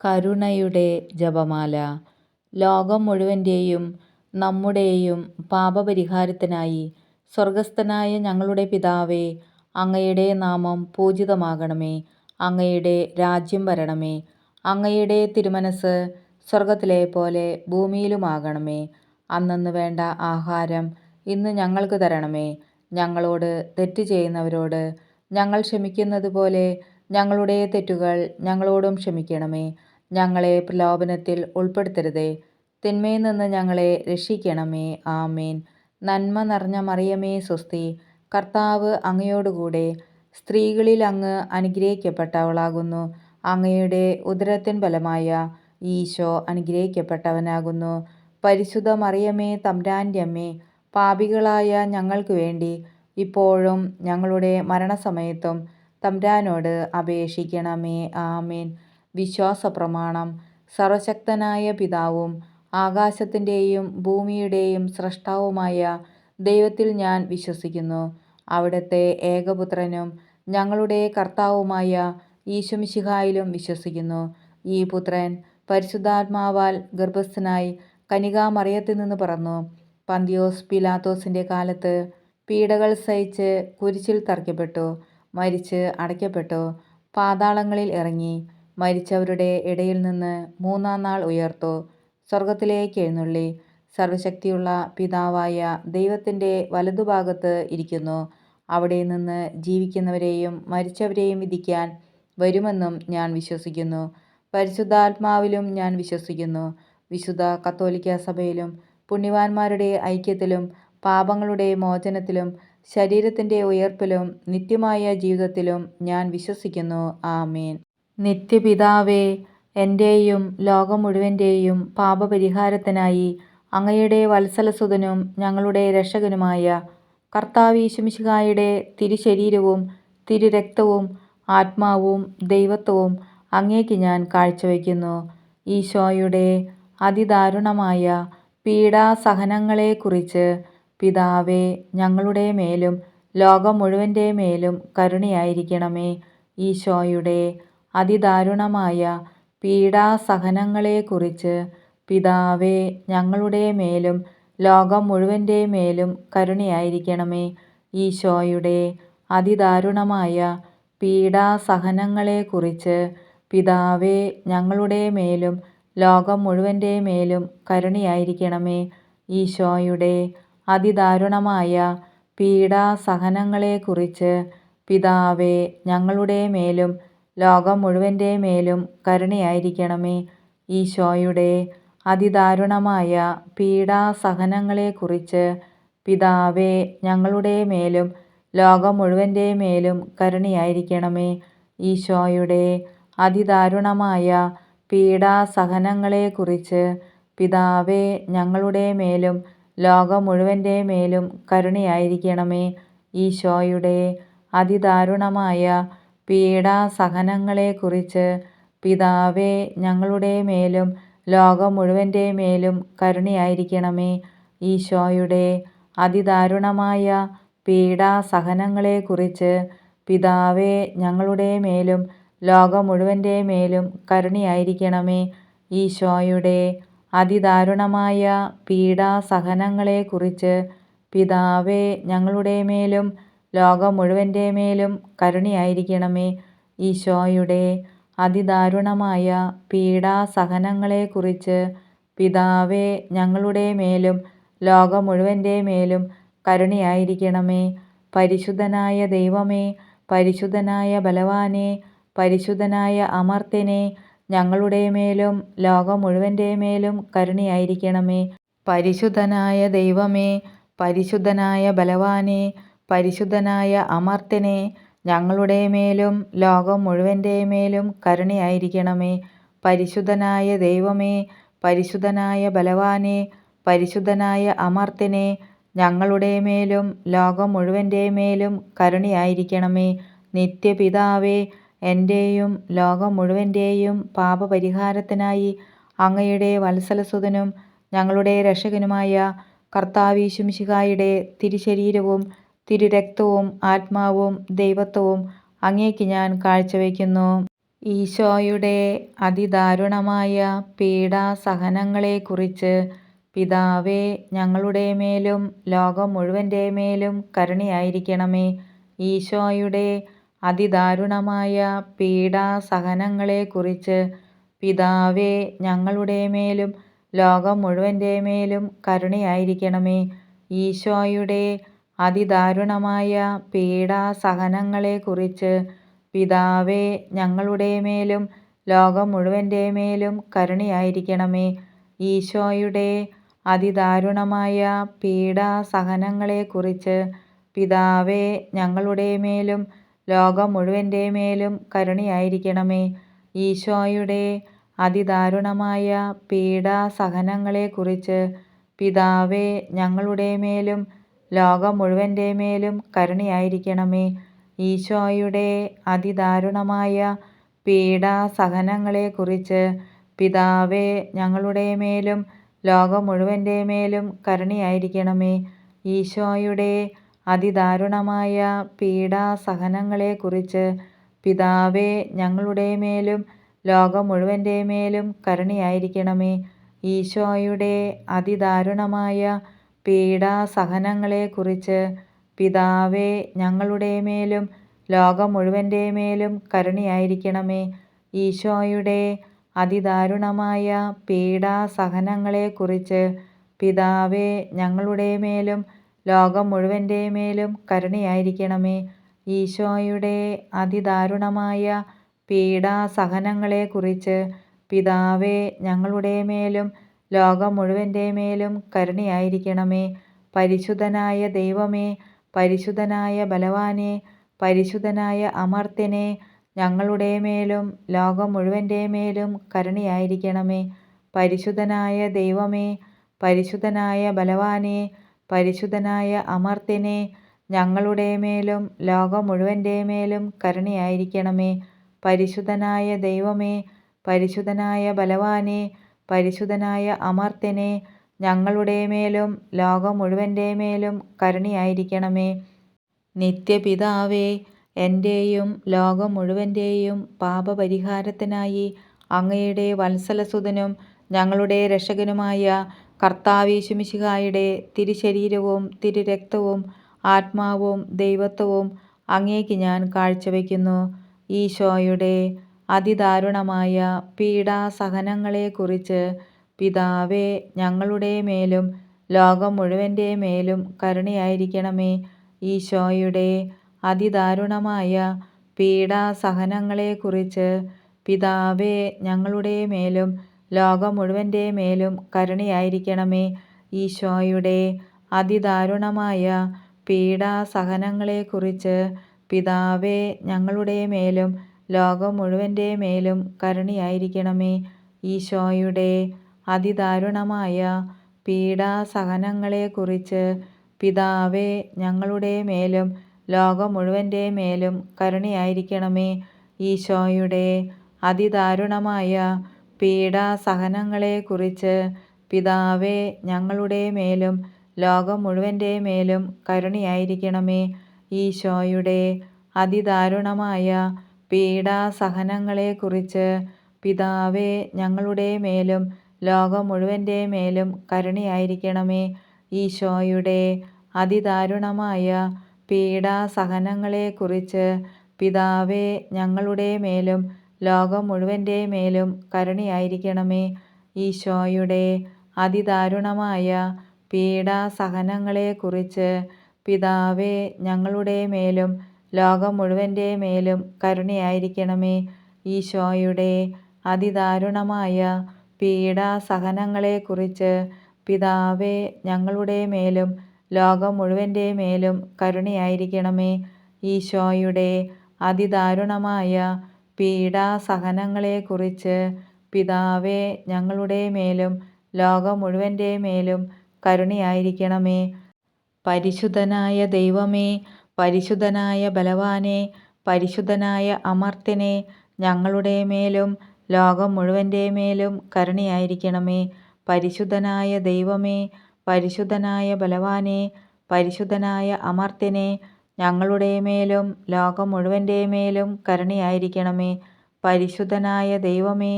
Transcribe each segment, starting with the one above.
കരുണയുടെ ജപമാല. ലോകം മുഴുവൻ്റെയും നമ്മുടെയും പാപപരിഹാരത്തിനായി സ്വർഗസ്ഥനായ ഞങ്ങളുടെ പിതാവേ, അങ്ങയുടെ നാമം പൂജിതമാകണമേ. അങ്ങയുടെ രാജ്യം വരണമേ. അങ്ങയുടെ തിരുമനസ് സ്വർഗത്തിലെ പോലെ ഭൂമിയിലുമാകണമേ. അന്നന്ന് വേണ്ട ആഹാരം ഇന്ന് ഞങ്ങൾക്ക് തരണമേ. ഞങ്ങളോട് തെറ്റ് ചെയ്യുന്നവരോട് ഞങ്ങൾ ക്ഷമിക്കുന്നത് പോലെ ഞങ്ങളുടെ തെറ്റുകൾ ഞങ്ങളോടും ക്ഷമിക്കണമേ. ഞങ്ങളെ പ്രലോഭനത്തിൽ ഉൾപ്പെടുത്തരുതേ, തിന്മയിൽ നിന്ന് ഞങ്ങളെ രക്ഷിക്കണമേ. ആമേൻ. നന്മ നിറഞ്ഞ മറിയമേ സ്വസ്തി, കർത്താവ് അങ്ങയോടുകൂടെ സ്ത്രീകളിൽ അങ്ങ് അനുഗ്രഹിക്കപ്പെട്ടവളാകുന്നു. അങ്ങയുടെ ഉദരത്തിൻ ഫലമായ ഈശോ അനുഗ്രഹിക്കപ്പെട്ടവനാകുന്നു. പരിശുദ്ധ മറിയമേ തമ്പുരാൻ്റെ അമ്മേ, പാപികളായ ഞങ്ങൾക്ക് വേണ്ടി ഇപ്പോഴും ഞങ്ങളുടെ മരണസമയത്തും തമ്പുരാനോട് അപേക്ഷിക്കണമേ. ആമേൻ. വിശ്വാസ പ്രമാണം. സർവശക്തനായ പിതാവും ആകാശത്തിൻ്റെയും ഭൂമിയുടെയും സ്രഷ്ടാവുമായ ദൈവത്തിൽ ഞാൻ വിശ്വസിക്കുന്നു. അവിടുത്തെ ഏകപുത്രനും ഞങ്ങളുടെ കർത്താവുമായ ഈശോമിശിഹായിലും വിശ്വസിക്കുന്നു. ഈ പുത്രൻ പരിശുദ്ധാത്മാവാൽ ഗർഭസ്ഥനായി കന്യകാമറിയത്തിൽ നിന്ന് പിറന്നു. പന്തിയോസ് പിലാത്തോസിൻ്റെ കാലത്ത് പീഡകൾ സഹിച്ച് കുരിശിൽ തറയ്ക്കപ്പെട്ടു, മരിച്ച് അടയ്ക്കപ്പെട്ടു, പാതാളങ്ങളിൽ ഇറങ്ങി, മരിച്ചവരുടെ ഇടയിൽ നിന്ന് മൂന്നാം നാൾ ഉയർത്തു, സ്വർഗത്തിലേക്ക് എഴുന്നള്ളി, സർവശക്തിയുള്ള പിതാവായ ദൈവത്തിൻ്റെ വലതുഭാഗത്ത് ഇരിക്കുന്നു. അവിടെ നിന്ന് ജീവിക്കുന്നവരെയും മരിച്ചവരെയും വിധിക്കാൻ വരുമെന്നും ഞാൻ വിശ്വസിക്കുന്നു. പരിശുദ്ധാത്മാവിലും ഞാൻ വിശ്വസിക്കുന്നു. വിശുദ്ധ കത്തോലിക്ക സഭയിലും പുണ്യവാന്മാരുടെ ഐക്യത്തിലും പാപങ്ങളുടെ മോചനത്തിലും ശരീരത്തിൻ്റെ ഉയർപ്പിലും നിത്യമായ ജീവിതത്തിലും ഞാൻ വിശ്വസിക്കുന്നു. ആമേൻ. നിത്യപിതാവേ, എൻ്റെയും ലോകം മുഴുവൻ്റെയും പാപപരിഹാരത്തിനായി അങ്ങയുടെ വത്സലസുതനും ഞങ്ങളുടെ രക്ഷകനുമായ കർത്താവ് ഈശോമിശിഹായുടെ തിരുശരീരവും തിരുരക്തവും ആത്മാവും ദൈവത്വവും അങ്ങേക്ക് ഞാൻ കാഴ്ചവെക്കുന്നു. ഈശോയുടെ അതിദാരുണമായ പീഡാസഹനങ്ങളെക്കുറിച്ച് പിതാവേ, ഞങ്ങളുടെ മേലും ലോകം മുഴുവൻ്റെ മേലും കരുണയായിരിക്കണമേ. ഈശോയുടെ അതിദാരുണമായ പീഡാസഹനങ്ങളെക്കുറിച്ച് പിതാവേ, ഞങ്ങളുടെ മേലും ലോകം മുഴുവൻ്റെ മേലും കരുണയായിരിക്കണമേ. ഈശോയുടെ അതിദാരുണമായ പീഡാസഹനങ്ങളെക്കുറിച്ച് പിതാവേ, ഞങ്ങളുടെ മേലും ലോകം മുഴുവൻ്റെ മേലും കരുണയായിരിക്കണമേ. ഈശോയുടെ അതിദാരുണമായ പീഡാസഹനങ്ങളെക്കുറിച്ച് പിതാവേ, ഞങ്ങളുടെ മേലും ലോകം മുഴുവൻ്റെ മേലും കരുണയായിരിക്കണമേ. ഈശോയുടെ അതിദാരുണമായ പീഡാസഹനങ്ങളെക്കുറിച്ച് പിതാവേ, ഞങ്ങളുടെ മേലും ലോകം മുഴുവൻ്റെ മേലും കരുണയായിരിക്കണമേ. ഈശോയുടെ അതിദാരുണമായ പീഡാസഹനങ്ങളെക്കുറിച്ച് പിതാവേ, ഞങ്ങളുടെ മേലും ലോകം മുഴുവൻ്റെ മേലും കരുണയായിരിക്കണമേ. ഈശോയുടെ അതിദാരുണമായ പീഡാസഹനങ്ങളെക്കുറിച്ച് പിതാവേ, ഞങ്ങളുടെ മേലും ലോകം മുഴുവൻ്റെ മേലും കരുണയായിരിക്കണമേ. ഈശോയുടെ അതിദാരുണമായ പീഡാസഹനങ്ങളെക്കുറിച്ച് പിതാവേ, ഞങ്ങളുടെ മേലും ലോകം മുഴുവൻ്റെ മേലും കരുണയായിരിക്കണമേ. ഈശോയുടെ അതിദാരുണമായ പീഡാസഹനങ്ങളെക്കുറിച്ച് പിതാവേ, ഞങ്ങളുടെ മേലും ലോകം മുഴുവൻ്റെ മേലും കരുണയായിരിക്കണമേ. ഈശോയുടെ അതിദാരുണമായ പീഡാസഹനങ്ങളെക്കുറിച്ച് പിതാവേ, ഞങ്ങളുടെ മേലും ലോകം മുഴുവൻ്റെ മേലും കരുണയായിരിക്കണമേ. പരിശുദ്ധനായ ദൈവമേ, പരിശുദ്ധനായ ബലവാനേ, പരിശുദ്ധനായ അമർത്യനേ, ഞങ്ങളുടെ മേലും ലോകം മുഴുവൻ്റെ മേലും കരുണയായിരിക്കണമേ. പരിശുദ്ധനായ ദൈവമേ, പരിശുദ്ധനായ ബലവാനേ, പരിശുദ്ധനായ അമർത്യനേ, ഞങ്ങളുടെ മേലും ലോകം മുഴുവൻ്റെ മേലും കരുണയായിരിക്കണമേ. പരിശുദ്ധനായ ദൈവമേ, പരിശുദ്ധനായ ബലവാനേ, പരിശുദ്ധനായ അമർത്യനേ, ഞങ്ങളുടെ മേലും ലോകം മുഴുവൻ്റെ മേലും കരുണയായിരിക്കണമേ. നിത്യപിതാവേ, എൻ്റെയും ലോകം മുഴുവൻ്റെയും പാപപരിഹാരത്തിനായി അങ്ങയുടെ വത്സലസുതനും ഞങ്ങളുടെ രക്ഷകനുമായ കർത്താവ് ഈശോമിശിഹായുടെ തിരുശരീരവും തിരുരക്തവും ആത്മാവും ദൈവത്വവും അങ്ങേക്ക് ഞാൻ കാഴ്ചവെക്കുന്നു. ഈശോയുടെ അതിദാരുണമായ പീഡാസഹനങ്ങളെക്കുറിച്ച് പിതാവേ, ഞങ്ങളുടെ മേലും ലോകം മുഴുവൻ്റെ മേലും കരുണയായിരിക്കണമേ. ഈശോയുടെ അതിദാരുണമായ പീഡാസഹനങ്ങളെക്കുറിച്ച് പിതാവേ, ഞങ്ങളുടെ മേലും ലോകം മുഴുവൻ്റെ മേലും കരുണയായിരിക്കണമേ. ഈശോയുടെ അതിദാരുണമായ പീഡാസഹനങ്ങളെക്കുറിച്ച് പിതാവേ, ഞങ്ങളുടെ മേലും ലോകം മുഴുവൻ്റെ മേലും കരുണയായിരിക്കണമേ. ഈശോയുടെ അതിദാരുണമായ പീഡാസഹനങ്ങളെക്കുറിച്ച് പിതാവേ, ഞങ്ങളുടെ മേലും ലോകം മുഴുവൻ്റെ മേലും കരുണയായിരിക്കണമേ. ഈശോയുടെ അതിദാരുണമായ പീഡാസഹനങ്ങളെക്കുറിച്ച് പിതാവേ, ഞങ്ങളുടെ മേലും ലോകം മുഴുവൻ്റെ മേലും കരുണയായിരിക്കണമേ. ഈശോയുടെ അതിദാരുണമായ പീഡാസഹനങ്ങളെക്കുറിച്ച് പിതാവേ, ഞങ്ങളുടെ മേലും ലോകം മുഴുവൻ്റെ മേലും കരുണയായിരിക്കണമേ. ഈശോയുടെ അതിദാരുണമായ പീഡാസഹനങ്ങളെക്കുറിച്ച് പിതാവേ, ഞങ്ങളുടെ മേലും ലോകം മുഴുവൻ്റെ മേലും കരുണയായിരിക്കണമേ. ഈശോയുടെ അതിദാരുണമായ പീഡാസഹനങ്ങളെക്കുറിച്ച് പിതാവേ, ഞങ്ങളുടെ മേലും ലോകം മുഴുവൻ്റെ മേലും കരുണയായിരിക്കണമേ. ഈശോയുടെ അതിദാരുണമായ പീഡാസഹനങ്ങളെക്കുറിച്ച് പിതാവേ, ഞങ്ങളുടെ മേലും ലോകം മുഴുവൻ്റെ മേലും കരുണയായിരിക്കണമേ. ഈശോയുടെ അതിദാരുണമായ പീഡാസഹനങ്ങളെക്കുറിച്ച് പിതാവേ, ഞങ്ങളുടെ മേലും ലോകം മുഴുവൻ്റെ മേലും കരുണയായിരിക്കണമേ. പരിശുദ്ധനായ ദൈവമേ, പരിശുദ്ധനായ ബലവാനേ, പരിശുദ്ധനായ അമർത്യനേ, ഞങ്ങളുടെ മേലും ലോകം മുഴുവൻ്റെ മേലും കരുണയായിരിക്കണമേ. പരിശുദ്ധനായ ദൈവമേ, പരിശുദ്ധനായ ബലവാനേ, പരിശുദ്ധനായ അമർത്യനേ, ഞങ്ങളുടെ മേലും ലോകം മുഴുവൻ്റെ മേലും കരുണയായിരിക്കണമേ. പരിശുദ്ധനായ ദൈവമേ, പരിശുദ്ധനായ ബലവാനേ, പരിശുദ്ധനായ അമർത്യനേ, ഞങ്ങളുടെ മേലും ലോകം മുഴുവൻ്റെ മേലും കരുണയായിരിക്കണമേ. നിത്യപിതാവേ, എൻ്റെയും ലോകം മുഴുവൻ്റെയും പാപപരിഹാരത്തിനായി അങ്ങയുടെ വത്സലസുതനും ഞങ്ങളുടെ രക്ഷകനുമായ കർത്താവേശുമിശിഹായുടെ തിരുശരീരവും തിരുരക്തവും ആത്മാവും ദൈവത്വവും അങ്ങേക്ക് ഞാൻ കാഴ്ചവെക്കുന്നു. ഈശോയുടെ അതിദാരുണമായ പീഡാസഹനങ്ങളെക്കുറിച്ച് പിതാവേ, ഞങ്ങളുടെ മേലും ലോകം മുഴുവൻ്റെ മേലും കരുണയായിരിക്കണമേ. ഈശോയുടെ അതിദാരുണമായ പീഡാസഹനങ്ങളെക്കുറിച്ച് പിതാവേ, ഞങ്ങളുടെ മേലും ലോകം മുഴുവൻ്റെ മേലും കരുണയായിരിക്കണമേ. ഈശോയുടെ അതിദാരുണമായ പീഡാസഹനങ്ങളെക്കുറിച്ച് പിതാവേ, ഞങ്ങളുടെ മേലും ലോകം മുഴുവൻ്റെ മേലും കരുണയായിരിക്കണമേ. ഈശോയുടെ അതിദാരുണമായ പീഡാസഹനങ്ങളെക്കുറിച്ച് പിതാവേ, ഞങ്ങളുടെ മേലും ലോകം മുഴുവൻ്റെ മേലും കരുണയായിരിക്കണമേ. ഈശോയുടെ അതിദാരുണമായ പീഡാസഹനങ്ങളെക്കുറിച്ച് പിതാവേ, ഞങ്ങളുടെ മേലും ലോകം മുഴുവൻ്റെ മേലും കരുണയായിരിക്കണമേ. ഈശോയുടെ അതിദാരുണമായ പീഡാസഹനങ്ങളെക്കുറിച്ച് പിതാവേ, ഞങ്ങളുടെ മേലും ലോകം മുഴുവൻ്റെ മേലും കരുണയായിരിക്കണമേ. ഈശോയുടെ അതിദാരുണമായ പീഡാസഹനങ്ങളെക്കുറിച്ച് പിതാവേ, ഞങ്ങളുടെ മേലും ലോകം മുഴുവൻ്റെ മേലും കരുണയായിരിക്കണമേ. ഈശോയുടെ അതിദാരുണമായ പീഡാസഹനങ്ങളെക്കുറിച്ച് പിതാവേ, ഞങ്ങളുടെ മേലും ലോകം മുഴുവൻ്റെ മേലും കരുണയായിരിക്കണമേ. ഈശോയുടെ അതിദാരുണമായ പീഡാസഹനങ്ങളെക്കുറിച്ച് പിതാവേ, ഞങ്ങളുടെ മേലും ലോകം മുഴുവൻ്റെ മേലും കരുണയായിരിക്കണമേ. ഈശോയുടെ അതിദാരുണമായ പീഡാസഹനങ്ങളെക്കുറിച്ച് പിതാവേ, ഞങ്ങളുടെ മേലും ലോകം മുഴുവൻ്റെ മേലും കരുണയായിരിക്കണമേ. പരിശുദ്ധനായ ദൈവമേ, പരിശുദ്ധനായ ബലവാനേ, പരിശുദ്ധനായ അമർത്യനേ, ഞങ്ങളുടെ മേലും ലോകം മുഴുവൻ്റെ മേലും കരുണയായിരിക്കണമേ. പരിശുദ്ധനായ ദൈവമേ, പരിശുദ്ധനായ ബലവാനേ, പരിശുദ്ധനായ അമർത്യനേ, ഞങ്ങളുടെ മേലും ലോകം മുഴുവൻ്റെ മേലും കരുണയായിരിക്കണമേ. പരിശുദ്ധനായ ദൈവമേ,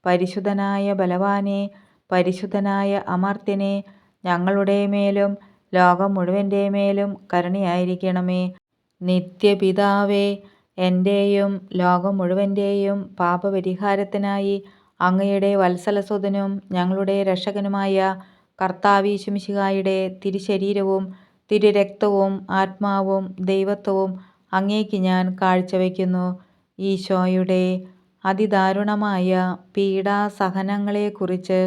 പരിശുദ്ധനായ ബലവാനെ, പരിശുദ്ധനായ അമർത്യനെ, ഞങ്ങളുടെ മേലും ലോകം മുഴുവൻ്റെ മേലും കരുണയായിരിക്കണമേ. നിത്യപിതാവേ, എൻ്റെയും ലോകം മുഴുവൻ്റെയും പാപപരിഹാരത്തിനായി അങ്ങയുടെ വത്സലസുതനും ഞങ്ങളുടെ രക്ഷകനുമായ കർത്താവീശുമിശിഹായുടെ തിരുശരീരവും തിരുരക്തവും ആത്മാവും ദൈവത്വവും അങ്ങേക്ക് ഞാൻ കാഴ്ചവെക്കുന്നു. ഈശോയുടെ അതിദാരുണമായ പീഡാസഹനങ്ങളെക്കുറിച്ച്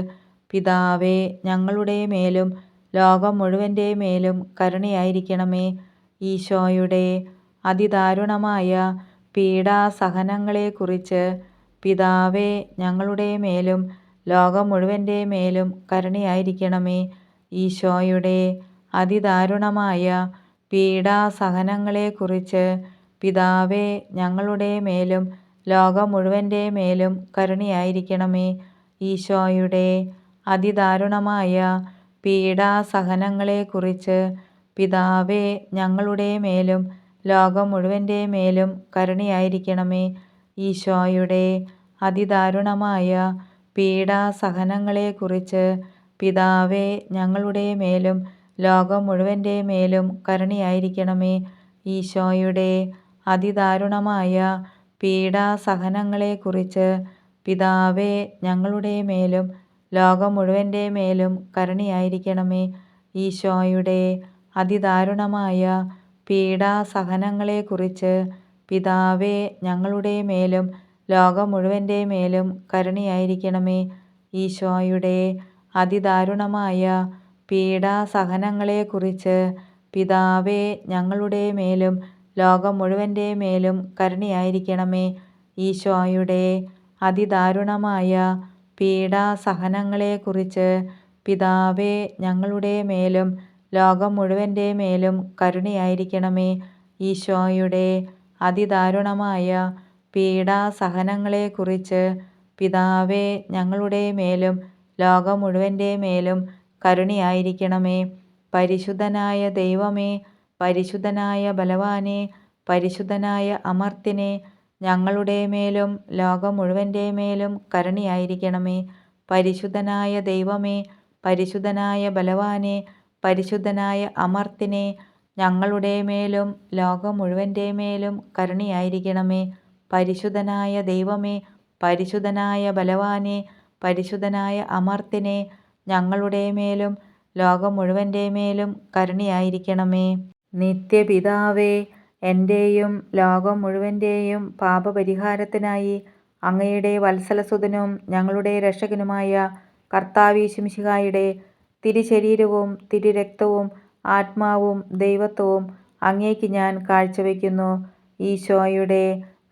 പിതാവേ, ഞങ്ങളുടെ മേലും ലോകം മുഴുവൻ്റെ മേലും കരുണയായിരിക്കണമേ. ഈശോയുടെ അതിദാരുണമായ പീഡാസഹനങ്ങളെക്കുറിച്ച് പിതാവേ, ഞങ്ങളുടെ മേലും ലോകം മുഴുവൻ്റെ മേലും കരുണയായിരിക്കണമേ. ഈശോയുടെ അതിദാരുണമായ പീഡാസഹനങ്ങളെക്കുറിച്ച് പിതാവേ, ഞങ്ങളുടെ മേലും ലോകം മുഴുവൻ്റെ മേലും കരുണയായിരിക്കണമേ. ഈശോയുടെ അതിദാരുണമായ പീഡാസഹനങ്ങളെക്കുറിച്ച് പിതാവേ, ഞങ്ങളുടെ മേലും ലോകം മുഴുവൻ്റെ മേലും കരുണയായിരിക്കണമേ. ഈശോയുടെ അതിദാരുണമായ പീഡാസഹനങ്ങളെക്കുറിച്ച് പിതാവേ, ഞങ്ങളുടെ മേലും ലോകം മുഴുവൻ്റെ മേലും കരുണയായിരിക്കണമേ. ഈശോയുടെ അതിദാരുണമായ പീഡാസഹനങ്ങളെക്കുറിച്ച് പിതാവേ, ഞങ്ങളുടെ മേലും ലോകം മുഴുവൻ്റെ മേലും കരുണയായിരിക്കണമേ. ഈശോയുടെ അതിദാരുണമായ പീഡാസഹനങ്ങളെക്കുറിച്ച് പിതാവേ, ഞങ്ങളുടെ മേലും ലോകം മുഴുവൻ്റെ മേലും കരുണയായിരിക്കണമേ. ഈശോയുടെ അതിദാരുണമായ പീഡാസഹനങ്ങളെക്കുറിച്ച് പിതാവേ, ഞങ്ങളുടെ മേലും ലോകം മുഴുവൻ്റെ മേലും കരുണയായിരിക്കണമേ. ഈശോയുടെ അതിദാരുണമായ പീഡാസഹനങ്ങളെക്കുറിച്ച് പിതാവേ, ഞങ്ങളുടെ മേലും ലോകം മുഴുവൻ്റെ മേലും കരുണയായിരിക്കണമേ. ഈശോയുടെ അതിദാരുണമായ പീഡാസഹനങ്ങളെക്കുറിച്ച് പിതാവേ, ഞങ്ങളുടെ മേലും ലോകം മുഴുവൻ്റെ മേലും കരുണയായിരിക്കണമേ. പരിശുദ്ധനായ ദൈവമേ, പരിശുദ്ധനായ ബലവാനെ, പരിശുദ്ധനായ അമർത്യനെ, ഞങ്ങളുടെ മേലും ലോകം മുഴുവൻ്റെ മേലും കരുണയായിരിക്കണമേ. പരിശുദ്ധനായ ദൈവമേ, പരിശുദ്ധനായ ബലവാനെ, പരിശുദ്ധനായ അമർത്യനെ, ഞങ്ങളുടെ മേലും ലോകം മുഴുവൻ്റെ മേലും കരുണയായിരിക്കണമേ. പരിശുദ്ധനായ ദൈവമേ, പരിശുദ്ധനായ ബലവാനെ, പരിശുദ്ധനായ അമർത്യനെ, ഞങ്ങളുടെ മേലും ലോകം മുഴുവൻ്റെ മേലും കരുണയായിരിക്കണമേ. നിത്യപിതാവേ, എൻ്റെയും ലോകം മുഴുവൻ്റെയും പാപപരിഹാരത്തിനായി അങ്ങയുടെ വത്സലസുതനും ഞങ്ങളുടെ രക്ഷകനുമായ കർത്താവീശുമിശിഹായുടെ തിരുശരീരവും തിരുരക്തവും ആത്മാവും ദൈവത്വവും അങ്ങേക്ക് ഞാൻ കാഴ്ചവെക്കുന്നു. ഈശോയുടെ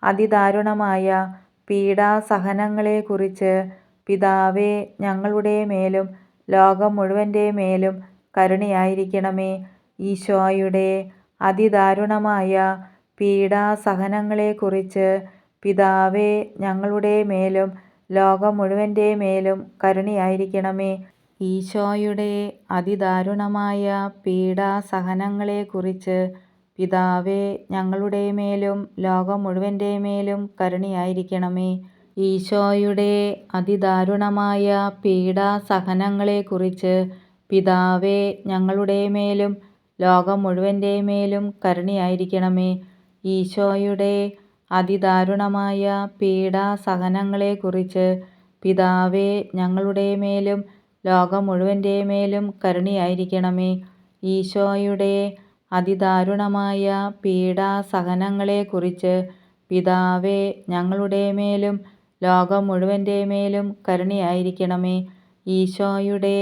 അതിദാരുണമായ പീഡാസഹനങ്ങളെക്കുറിച്ച് പിതാവേ, ഞങ്ങളുടെ മേലും ലോകം മുഴുവൻ്റെ മേലും കരുണയായിരിക്കണമേ. ഈശോയുടെ അതിദാരുണമായ പീഡാസഹനങ്ങളെക്കുറിച്ച് പിതാവേ, ഞങ്ങളുടെ മേലും ലോകം മുഴുവൻ്റെ മേലും കരുണയായിരിക്കണമേ. ഈശോയുടെ അതിദാരുണമായ പീഡാസഹനങ്ങളെക്കുറിച്ച് പിതാവേ, ഞങ്ങളുടെ മേലും ലോകം മുഴുവൻ്റെ മേലും കരുണയായിരിക്കണമേ. ഈശോയുടെ അതിദാരുണമായ പീഡാസഹനങ്ങളെക്കുറിച്ച് പിതാവേ, ഞങ്ങളുടെ മേലും ലോകം മുഴുവൻ്റെ മേലും കരുണയായിരിക്കണമേ. ഈശോയുടെ അതിദാരുണമായ പീഡാസഹനങ്ങളെക്കുറിച്ച് പിതാവേ, ഞങ്ങളുടെ മേലും ലോകം മുഴുവൻ്റെ മേലും കരുണയായിരിക്കണമേ. ഈശോയുടെ അതിദാരുണമായ പീഡാസഹനങ്ങളെക്കുറിച്ച് പിതാവേ, ഞങ്ങളുടെ മേലും ലോകം മുഴുവൻ്റെ മേലും കരുണയായിരിക്കണമേ. ഈശോയുടെ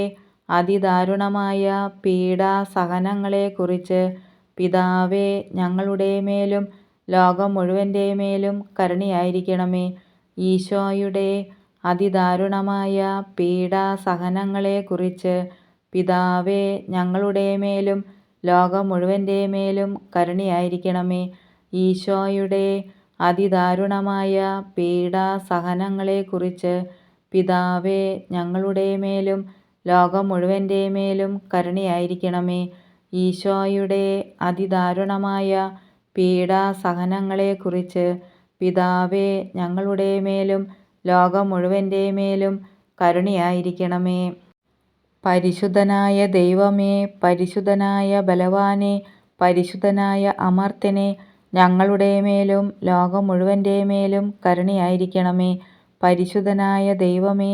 അതിദാരുണമായ പീഡാസഹനങ്ങളെക്കുറിച്ച് പിതാവേ, ഞങ്ങളുടെ മേലും ലോകം മുഴുവൻ്റെ മേലും കരുണയായിരിക്കണമേ. ഈശോയുടെ അതിദാരുണമായ പീഡാസഹനങ്ങളെക്കുറിച്ച് പിതാവേ, ഞങ്ങളുടെ മേലും ലോകം മുഴുവൻ്റെ മേലും കരുണയായിരിക്കണമേ. ഈശോയുടെ അതിദാരുണമായ പീഡാസഹനങ്ങളെക്കുറിച്ച് പിതാവേ, ഞങ്ങളുടെ മേലും ലോകം മുഴുവൻ്റെ മേലും കരുണയായിരിക്കണമേ. ഈശോയുടെ അതിദാരുണമായ പീഡാസഹനങ്ങളെക്കുറിച്ച് പിതാവേ, ഞങ്ങളുടെ മേലും ലോകം മുഴുവൻ്റെ മേലും കരുണയായിരിക്കണമേ. പരിശുദ്ധനായ ദൈവമേ, പരിശുദ്ധനായ ബലവാനെ, പരിശുദ്ധനായ അമർത്യനെ, ഞങ്ങളുടെ മേലും ലോകം മുഴുവൻ്റെ മേലും കരുണയായിരിക്കണമേ. പരിശുദ്ധനായ ദൈവമേ,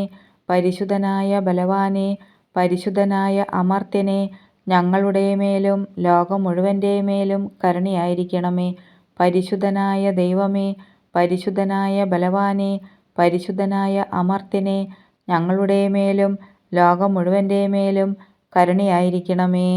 പരിശുദ്ധനായ ബലവാനെ, പരിശുദ്ധനായ അമർത്യനെ, ഞങ്ങളുടെ മേലും ലോകം മുഴുവൻ്റെ മേലും കരുണയായിരിക്കണമേ. പരിശുദ്ധനായ ദൈവമേ, പരിശുദ്ധനായ ബലവാനെ, പരിശുദ്ധനായ അമർത്യനെ, ഞങ്ങളുടെ മേലും ലോകം മുഴുവൻ്റെ മേലും കരുണയായിരിക്കണമേ.